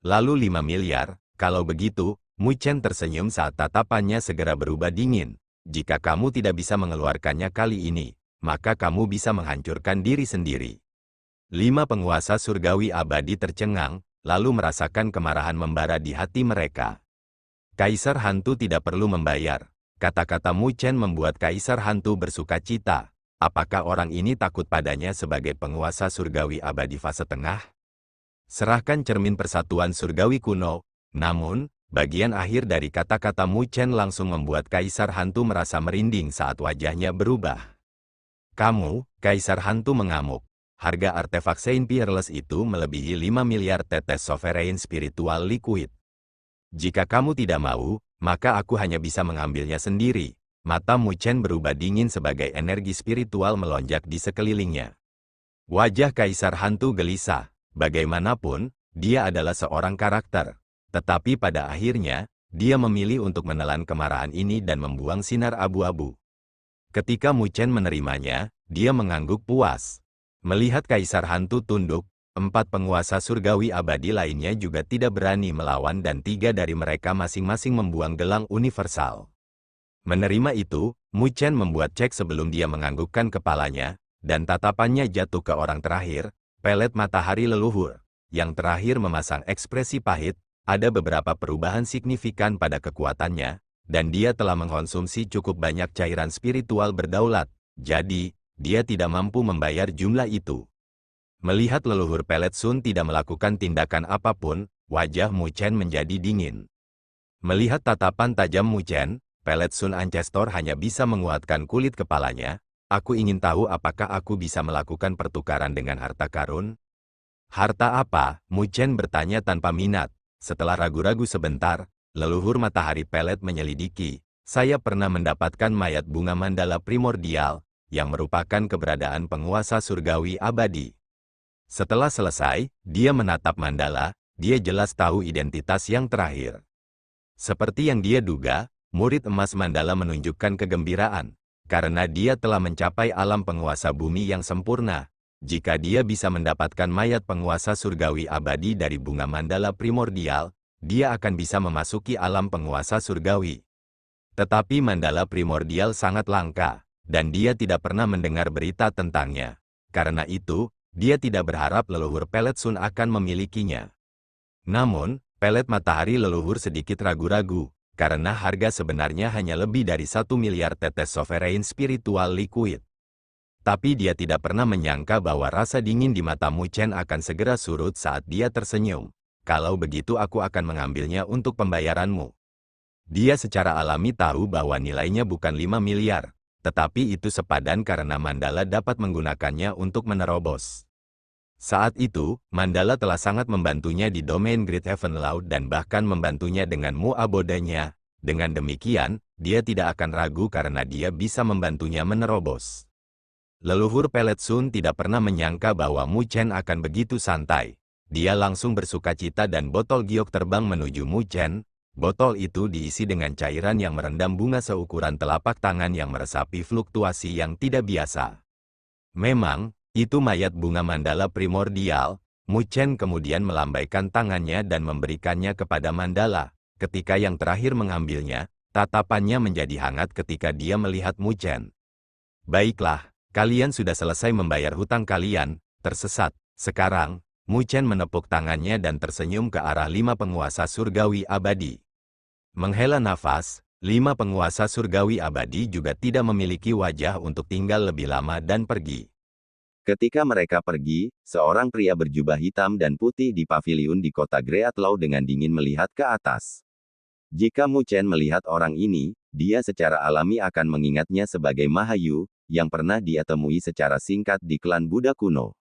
Speaker 1: Lalu 5 miliar, kalau begitu, Mu Chen tersenyum saat tatapannya segera berubah dingin. Jika kamu tidak bisa mengeluarkannya kali ini, maka kamu bisa menghancurkan diri sendiri. 5 penguasa surgawi abadi tercengang, lalu merasakan kemarahan membara di hati mereka. Kaisar Hantu tidak perlu membayar. Kata-kata Mu Chen membuat Kaisar Hantu bersuka cita. Apakah orang ini takut padanya sebagai penguasa surgawi abadi fase tengah? Serahkan cermin persatuan surgawi kuno. Namun, bagian akhir dari kata-kata Mu Chen langsung membuat Kaisar Hantu merasa merinding saat wajahnya berubah. Kamu, Kaisar Hantu mengamuk. Harga artefak Saint Peerless itu melebihi 5 miliar tetes Sovereign Spiritual Liquid. Jika kamu tidak mau, maka aku hanya bisa mengambilnya sendiri. Mata Mu Chen berubah dingin sebagai energi spiritual melonjak di sekelilingnya. Wajah Kaisar Hantu gelisah. Bagaimanapun, dia adalah seorang karakter. Tetapi pada akhirnya, dia memilih untuk menelan kemarahan ini dan membuang sinar abu-abu. Ketika Mu Chen menerimanya, dia mengangguk puas. Melihat Kaisar Hantu tunduk, 4 penguasa surgawi abadi lainnya juga tidak berani melawan dan 3 dari mereka masing-masing membuang gelang universal. Menerima itu, Mu Chen membuat cek sebelum dia menganggukkan kepalanya, dan tatapannya jatuh ke orang terakhir, pelet matahari leluhur. Yang terakhir memasang ekspresi pahit, ada beberapa perubahan signifikan pada kekuatannya, dan dia telah mengkonsumsi cukup banyak cairan spiritual berdaulat, jadi, dia tidak mampu membayar jumlah itu. Melihat leluhur Pelet Sun tidak melakukan tindakan apapun, wajah Mu Chen menjadi dingin. Melihat tatapan tajam Mu Chen, Pelet Sun Ancestor hanya bisa menguatkan kulit kepalanya. Aku ingin tahu apakah aku bisa melakukan pertukaran dengan harta karun? Harta apa? Mu Chen bertanya tanpa minat. Setelah ragu-ragu sebentar, leluhur matahari Pelet menyelidiki. Saya pernah mendapatkan mayat bunga mandala primordial, yang merupakan keberadaan penguasa surgawi abadi. Setelah selesai, dia menatap mandala, dia jelas tahu identitas yang terakhir. Seperti yang dia duga, murid emas mandala menunjukkan kegembiraan, karena dia telah mencapai alam penguasa bumi yang sempurna. Jika dia bisa mendapatkan mayat penguasa surgawi abadi dari bunga mandala primordial, dia akan bisa memasuki alam penguasa surgawi. Tetapi mandala primordial sangat langka, dan dia tidak pernah mendengar berita tentangnya. Karena itu, dia tidak berharap leluhur Pelet Sun akan memilikinya. Namun, pelet matahari leluhur sedikit ragu-ragu. karena harga sebenarnya hanya lebih dari 1 miliar tetes sovereign spiritual liquid. Tapi dia tidak pernah menyangka bahwa rasa dingin di mata Mu Chen akan segera surut saat dia tersenyum. Kalau begitu aku akan mengambilnya untuk pembayaranmu. Dia secara alami tahu bahwa nilainya bukan 5 miliar, tetapi itu sepadan karena Mandala dapat menggunakannya untuk menerobos. Saat itu, Mandala telah sangat membantunya di domain Great Heaven Law dan bahkan membantunya dengan Mu Abodanya. Dengan demikian, dia tidak akan ragu karena dia bisa membantunya menerobos. Leluhur Pelet Sun tidak pernah menyangka bahwa Mu Chen akan begitu santai. Dia langsung bersukacita dan botol giok terbang menuju Mu Chen. Botol itu diisi dengan cairan yang merendam bunga seukuran telapak tangan yang meresapi fluktuasi yang tidak biasa. Memang, itu mayat bunga mandala primordial. Mu Chen kemudian melambaikan tangannya dan memberikannya kepada Mandala. Ketika yang terakhir mengambilnya, tatapannya menjadi hangat ketika dia melihat Mu Chen. Baiklah. Kalian sudah selesai membayar hutang kalian, tersesat. Sekarang, Mu Chen menepuk tangannya dan tersenyum ke arah 5 penguasa surgawi abadi. Menghela nafas, 5 penguasa surgawi abadi juga tidak memiliki wajah untuk tinggal lebih lama dan pergi.
Speaker 2: Ketika mereka pergi, seorang pria berjubah hitam dan putih di paviliun di kota Greatlaw dengan dingin melihat ke atas. Jika Mu Chen melihat orang ini, dia secara alami akan mengingatnya sebagai Mahayu, yang pernah dia temui secara singkat di klan Buddha kuno.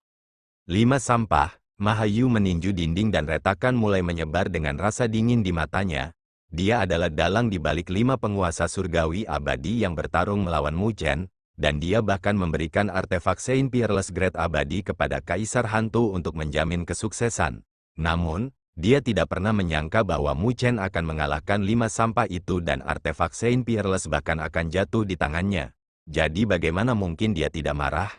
Speaker 1: 5 sampah, Mahayu meninju dinding dan retakan mulai menyebar dengan rasa dingin di matanya. Dia adalah dalang di balik 5 penguasa surgawi abadi yang bertarung melawan Mu Chen, dan dia bahkan memberikan artefak Saint Peerless Great abadi kepada Kaisar Hantu untuk menjamin kesuksesan. Namun, dia tidak pernah menyangka bahwa Mu Chen akan mengalahkan 5 sampah itu dan artefak Saint Peerless bahkan akan jatuh di tangannya. Jadi bagaimana mungkin dia tidak marah?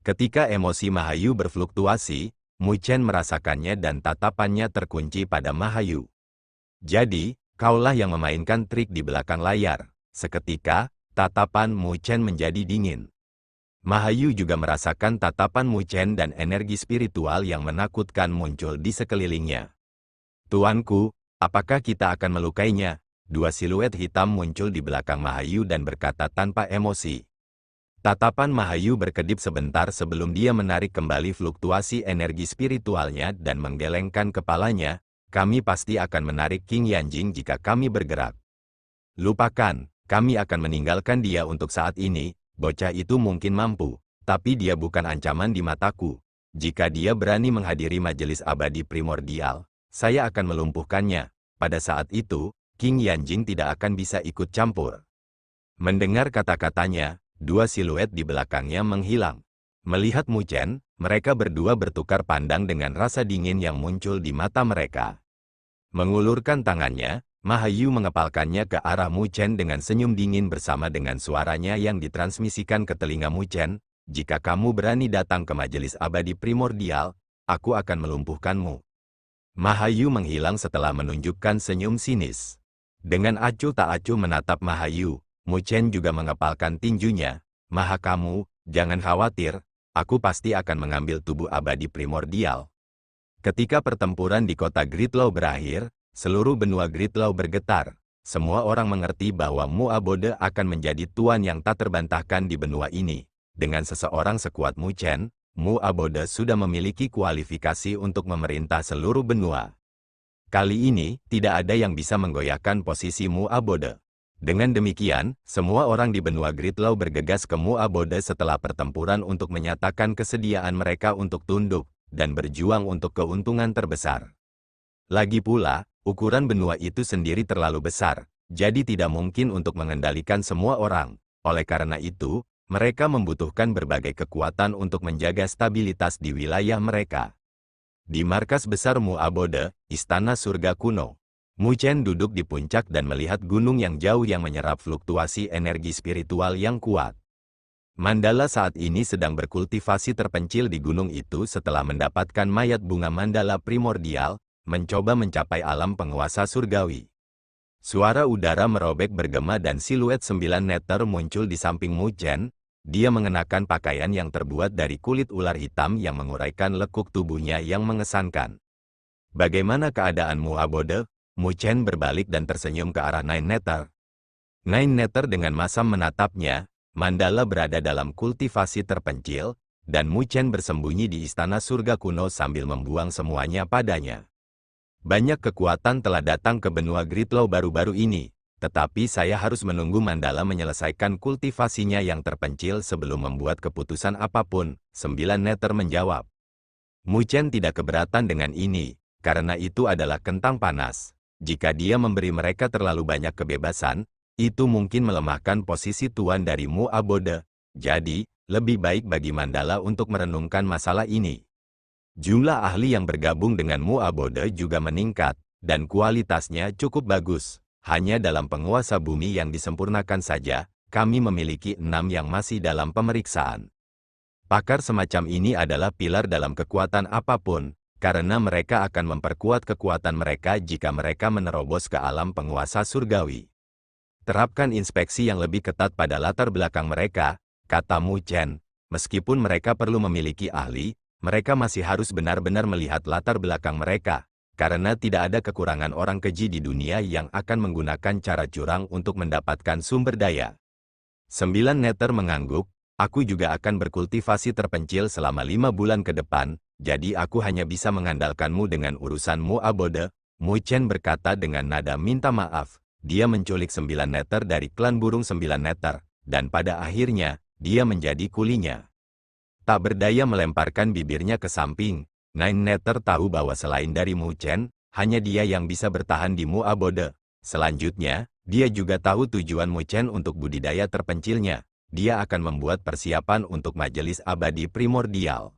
Speaker 1: Ketika emosi Mahayu berfluktuasi, Mu Chen merasakannya dan tatapannya terkunci pada Mahayu. Jadi, kaulah yang memainkan trik di belakang layar. Seketika, tatapan Mu Chen menjadi dingin. Mahayu juga merasakan tatapan Mu Chen dan energi spiritual yang menakutkan muncul di sekelilingnya. Tuanku, apakah kita akan melukainya? 2 siluet hitam muncul di belakang Mahayu dan berkata tanpa emosi. Tatapan Mahayu berkedip sebentar sebelum dia menarik kembali fluktuasi energi spiritualnya dan menggelengkan kepalanya. Kami pasti akan menarik King Yanjing jika kami bergerak. Lupakan, kami akan meninggalkan dia untuk saat ini. Bocah itu mungkin mampu, tapi dia bukan ancaman di mataku. Jika dia berani menghadiri majelis abadi primordial, saya akan melumpuhkannya. Pada saat itu, King Yanjing tidak akan bisa ikut campur. Mendengar kata-katanya, 2 siluet di belakangnya menghilang. Melihat Mu Chen, mereka berdua bertukar pandang dengan rasa dingin yang muncul di mata mereka. Mengulurkan tangannya, Mahayu mengepalkannya ke arah Mu Chen dengan senyum dingin bersama dengan suaranya yang ditransmisikan ke telinga Mu Chen. Jika kamu berani datang ke majelis abadi primordial, aku akan melumpuhkanmu. Mahayu menghilang setelah menunjukkan senyum sinis. Dengan acuh tak acuh menatap Mahayu, Mu Chen juga mengepalkan tinjunya. Maha kamu, jangan khawatir, aku pasti akan mengambil tubuh abadi primordial. Ketika pertempuran di kota Greatlaw berakhir, seluruh benua Greatlaw bergetar. Semua orang mengerti bahwa Mu Abode akan menjadi tuan yang tak terbantahkan di benua ini. Dengan seseorang sekuat Mu Chen, Mu Abode sudah memiliki kualifikasi untuk memerintah seluruh benua. Kali ini, tidak ada yang bisa menggoyahkan posisi Mu Abode. Dengan demikian, semua orang di benua Greatlaw bergegas ke Mu Abode setelah pertempuran untuk menyatakan kesediaan mereka untuk tunduk dan berjuang untuk keuntungan terbesar. Lagi pula, ukuran benua itu sendiri terlalu besar, jadi tidak mungkin untuk mengendalikan semua orang. Oleh karena itu, mereka membutuhkan berbagai kekuatan untuk menjaga stabilitas di wilayah mereka. Di markas besar Mu Abode, Istana Surga Kuno, Mu Chen duduk di puncak dan melihat gunung yang jauh yang menyerap fluktuasi energi spiritual yang kuat. Mandala saat ini sedang berkultivasi terpencil di gunung itu setelah mendapatkan mayat bunga mandala primordial, mencoba mencapai alam penguasa surgawi. Suara udara merobek bergema dan siluet 9 neter muncul di samping Mu Chen. Dia mengenakan pakaian yang terbuat dari kulit ular hitam yang menguraikan lekuk tubuhnya yang mengesankan. Bagaimana keadaan Mu Abode? Mu Chen berbalik dan tersenyum ke arah Nine Nether. Nine Nether dengan masam menatapnya. Mandala berada dalam kultivasi terpencil, dan Mu Chen bersembunyi di istana surga kuno sambil membuang semuanya padanya. Banyak kekuatan telah datang ke benua Gridlow baru-baru ini, tetapi saya harus menunggu Mandala menyelesaikan kultivasinya yang terpencil sebelum membuat keputusan apapun, 9 Nether menjawab. Mu Chen tidak keberatan dengan ini, karena itu adalah kentang panas. Jika dia memberi mereka terlalu banyak kebebasan, itu mungkin melemahkan posisi tuan dari Mu Abode. Jadi, lebih baik bagi Mandala untuk merenungkan masalah ini. Jumlah ahli yang bergabung dengan Mu Abode juga meningkat, dan kualitasnya cukup bagus. Hanya dalam penguasa bumi yang disempurnakan saja, kami memiliki 6 yang masih dalam pemeriksaan. Pakar semacam ini adalah pilar dalam kekuatan apapun, karena mereka akan memperkuat kekuatan mereka jika mereka menerobos ke alam penguasa surgawi. Terapkan inspeksi yang lebih ketat pada latar belakang mereka, kata Mu Chen. Meskipun mereka perlu memiliki ahli, mereka masih harus benar-benar melihat latar belakang mereka, karena tidak ada kekurangan orang keji di dunia yang akan menggunakan cara curang untuk mendapatkan sumber daya. 9 Nether mengangguk, aku juga akan berkultivasi terpencil selama 5 bulan ke depan, jadi aku hanya bisa mengandalkanmu dengan urusan Mu Abode. Mu Chen berkata dengan nada minta maaf. Dia menculik 9 Nether dari klan burung 9 Nether, dan pada akhirnya, dia menjadi kulinya. Tak berdaya melemparkan bibirnya ke samping, Nine Nether tahu bahwa selain dari Mu Chen, hanya dia yang bisa bertahan di Mu Abode. Selanjutnya, dia juga tahu tujuan Mu Chen untuk budidaya terpencilnya. Dia akan membuat persiapan untuk majelis abadi primordial.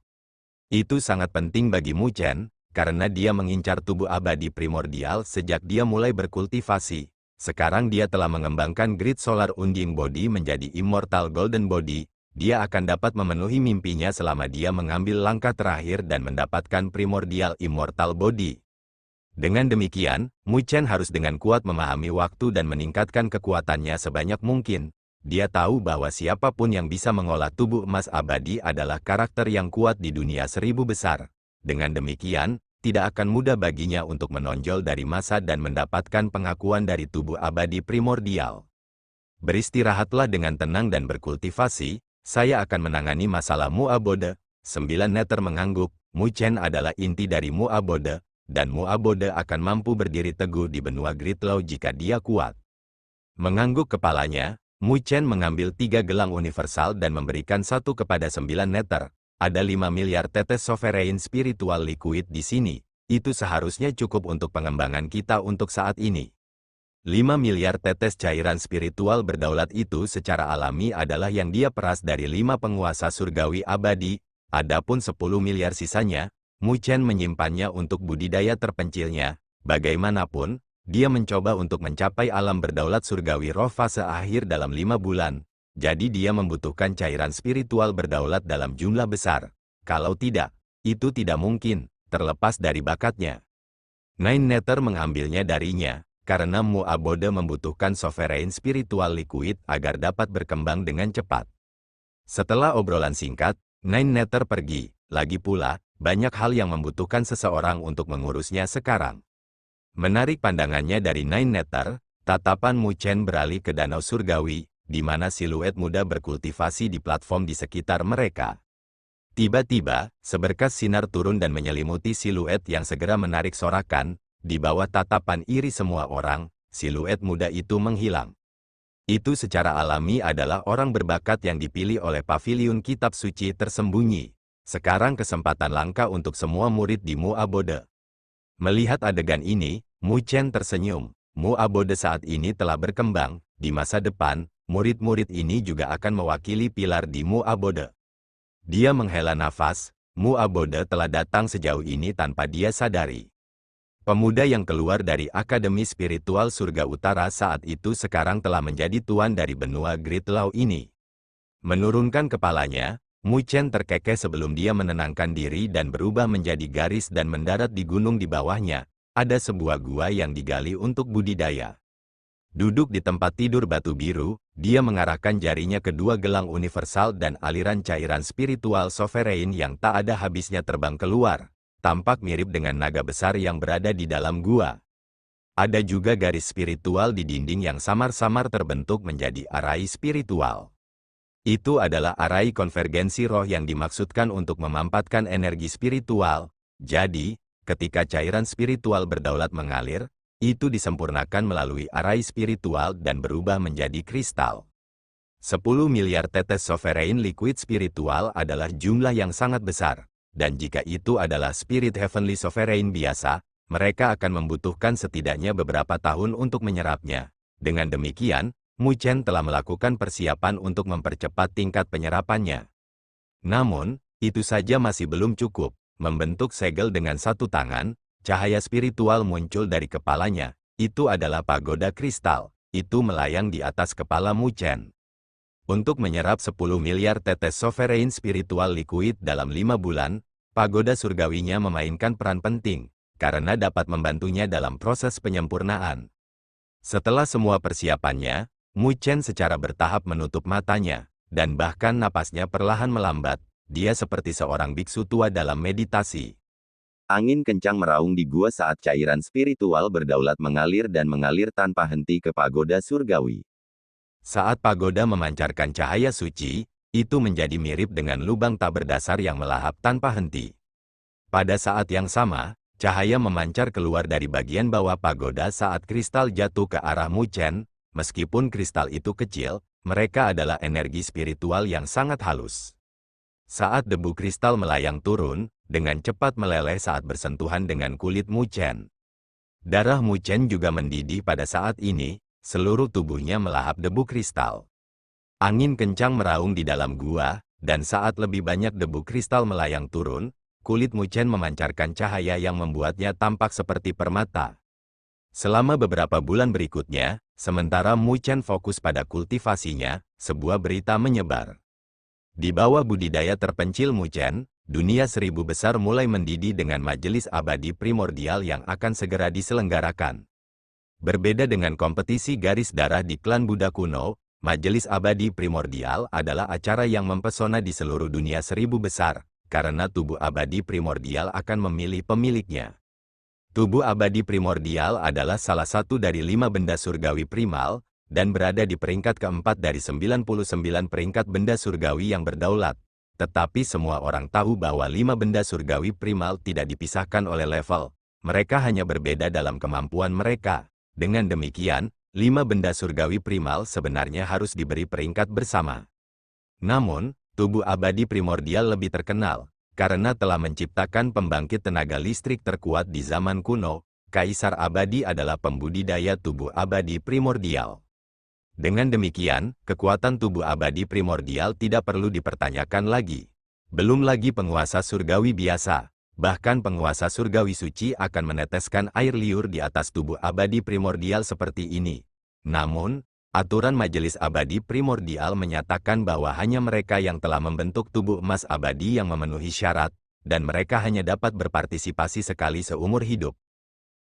Speaker 1: Itu sangat penting bagi Mu Chen, karena dia mengincar tubuh abadi primordial sejak dia mulai berkultivasi. Sekarang dia telah mengembangkan Grid Solar Unding Body menjadi Immortal Golden Body. Dia akan dapat memenuhi mimpinya selama dia mengambil langkah terakhir dan mendapatkan Primordial Immortal Body. Dengan demikian, Mu Chen harus dengan kuat memahami waktu dan meningkatkan kekuatannya sebanyak mungkin. Dia tahu bahwa siapapun yang bisa mengolah tubuh emas abadi adalah karakter yang kuat di dunia 1000 besar. Dengan demikian, tidak akan mudah baginya untuk menonjol dari masa dan mendapatkan pengakuan dari tubuh abadi primordial. Beristirahatlah dengan tenang dan berkultivasi, saya akan menangani masalah Mu Abode. 9 Nether mengangguk, Mu Chen adalah inti dari Mu Abode, dan Mu Abode akan mampu berdiri teguh di benua Gridlow jika dia kuat. Mengangguk kepalanya, Mu Chen mengambil 3 gelang universal dan memberikan satu kepada 9 Nether. Ada 5 miliar tetes sovereign spiritual liquid di sini. Itu seharusnya cukup untuk pengembangan kita untuk saat ini. 5 miliar tetes cairan spiritual berdaulat itu secara alami adalah yang dia peras dari 5 penguasa surgawi abadi. Adapun 10 miliar sisanya, Mu Chen menyimpannya untuk budidaya terpencilnya. Bagaimanapun, dia mencoba untuk mencapai alam berdaulat surgawi roh fase akhir dalam 5 bulan. Jadi dia membutuhkan cairan spiritual berdaulat dalam jumlah besar. Kalau tidak, itu tidak mungkin, terlepas dari bakatnya. Nine Nether mengambilnya darinya, karena Mu Abode membutuhkan sovereign spiritual liquid agar dapat berkembang dengan cepat. Setelah obrolan singkat, Nine Nether pergi. Lagi pula, banyak hal yang membutuhkan seseorang untuk mengurusnya sekarang. Menarik pandangannya dari Nine Nether, tatapan Mu Chen beralih ke danau surgawi, di mana siluet muda berkultivasi di platform di sekitar mereka. Tiba-tiba, seberkas sinar turun dan menyelimuti siluet yang segera menarik sorakan. Di bawah tatapan iri semua orang, siluet muda itu menghilang. Itu secara alami adalah orang berbakat yang dipilih oleh paviliun kitab suci tersembunyi. Sekarang kesempatan langka untuk semua murid di Mu Abode. Melihat adegan ini, Mu Chen tersenyum. Mu Abode saat ini telah berkembang. Di masa depan, murid-murid ini juga akan mewakili pilar di Mu Abode. Dia menghela nafas. Mu Abode telah datang sejauh ini tanpa dia sadari. Pemuda yang keluar dari Akademi Spiritual Surga Utara saat itu sekarang telah menjadi tuan dari benua Gridlow ini. Menurunkan kepalanya, Mu Chen terkekeh sebelum dia menenangkan diri dan berubah menjadi garis dan mendarat di gunung di bawahnya. Ada sebuah gua yang digali untuk budidaya. Duduk di tempat tidur batu biru, dia mengarahkan jarinya ke 2 gelang universal dan aliran cairan spiritual sovereign yang tak ada habisnya terbang keluar. Tampak mirip dengan naga besar yang berada di dalam gua. Ada juga garis spiritual di dinding yang samar-samar terbentuk menjadi arai spiritual. Itu adalah arai konvergensi roh yang dimaksudkan untuk memampatkan energi spiritual. Jadi, ketika cairan spiritual berdaulat mengalir, itu disempurnakan melalui arai spiritual dan berubah menjadi kristal. 10 miliar tetes sovereign liquid spiritual adalah jumlah yang sangat besar, dan jika itu adalah spirit heavenly sovereign biasa, mereka akan membutuhkan setidaknya beberapa tahun untuk menyerapnya. Dengan demikian, Mu Chen telah melakukan persiapan untuk mempercepat tingkat penyerapannya. Namun, itu saja masih belum cukup. Membentuk segel dengan satu tangan, cahaya spiritual muncul dari kepalanya. Itu adalah pagoda kristal. Itu melayang di atas kepala Mu Chen. Untuk menyerap 10 miliar tetes sovereign spiritual liquid dalam 5 bulan, pagoda surgawinya memainkan peran penting, karena dapat membantunya dalam proses penyempurnaan. Setelah semua persiapannya, Mu Chen secara bertahap menutup matanya, dan bahkan napasnya perlahan melambat. Dia seperti seorang biksu tua dalam meditasi.
Speaker 2: Angin kencang meraung di gua saat cairan spiritual berdaulat mengalir dan mengalir tanpa henti ke pagoda surgawi.
Speaker 1: Saat pagoda memancarkan cahaya suci, itu menjadi mirip dengan lubang tak berdasar yang melahap tanpa henti. Pada saat yang sama, cahaya memancar keluar dari bagian bawah pagoda saat kristal jatuh ke arah Mu Chen. Meskipun kristal itu kecil, mereka adalah energi spiritual yang sangat halus. Saat debu kristal melayang turun, dengan cepat meleleh saat bersentuhan dengan kulit Mu Chen. Darah Mu Chen juga mendidih pada saat ini, seluruh tubuhnya melahap debu kristal. Angin kencang meraung di dalam gua, dan saat lebih banyak debu kristal melayang turun, kulit Mu Chen memancarkan cahaya yang membuatnya tampak seperti permata. Selama beberapa bulan berikutnya, sementara Mu Chen fokus pada kultivasinya, sebuah berita menyebar. Di bawah budidaya terpencil Mu Chen, dunia 1000 besar mulai mendidih dengan majelis abadi primordial yang akan segera diselenggarakan. Berbeda dengan kompetisi garis darah di klan Buddha kuno, majelis abadi primordial adalah acara yang mempesona di seluruh dunia 1000 besar, karena tubuh abadi primordial akan memilih pemiliknya. Tubuh abadi primordial adalah salah satu dari 5 benda surgawi primal, dan berada di peringkat keempat dari 99 peringkat benda surgawi yang berdaulat. Tetapi semua orang tahu bahwa 5 benda surgawi primal tidak dipisahkan oleh level. Mereka hanya berbeda dalam kemampuan mereka. Dengan demikian, 5 benda surgawi primal sebenarnya harus diberi peringkat bersama. Namun, tubuh abadi primordial lebih terkenal, karena telah menciptakan pembangkit tenaga listrik terkuat di zaman kuno. Kaisar abadi adalah pembudidaya tubuh abadi primordial. Dengan demikian, kekuatan tubuh abadi primordial tidak perlu dipertanyakan lagi. Belum lagi penguasa surgawi biasa, bahkan penguasa surgawi suci akan meneteskan air liur di atas tubuh abadi primordial seperti ini. Namun, aturan majelis abadi primordial menyatakan bahwa hanya mereka yang telah membentuk tubuh emas abadi yang memenuhi syarat, dan mereka hanya dapat berpartisipasi sekali seumur hidup.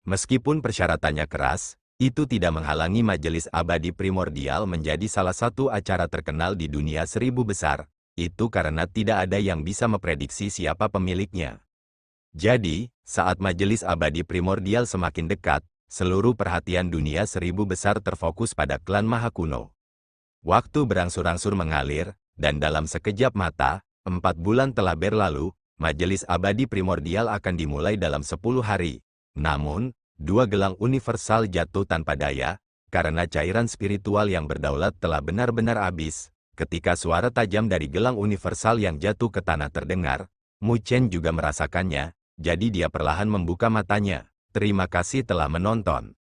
Speaker 1: Meskipun persyaratannya keras, itu tidak menghalangi majelis abadi primordial menjadi salah satu acara terkenal di dunia 1000 besar. Itu karena tidak ada yang bisa memprediksi siapa pemiliknya. Jadi, saat majelis abadi primordial semakin dekat, seluruh perhatian dunia 1000 besar terfokus pada klan Maha Kuno. Waktu berangsur-angsur mengalir, dan dalam sekejap mata, 4 bulan telah berlalu, majelis abadi primordial akan dimulai dalam 10 hari. Namun, 2 gelang universal jatuh tanpa daya, karena cairan spiritual yang berdaulat telah benar-benar habis. Ketika suara tajam dari gelang universal yang jatuh ke tanah terdengar, Mu Chen juga merasakannya, jadi dia perlahan membuka matanya. Terima kasih telah menonton.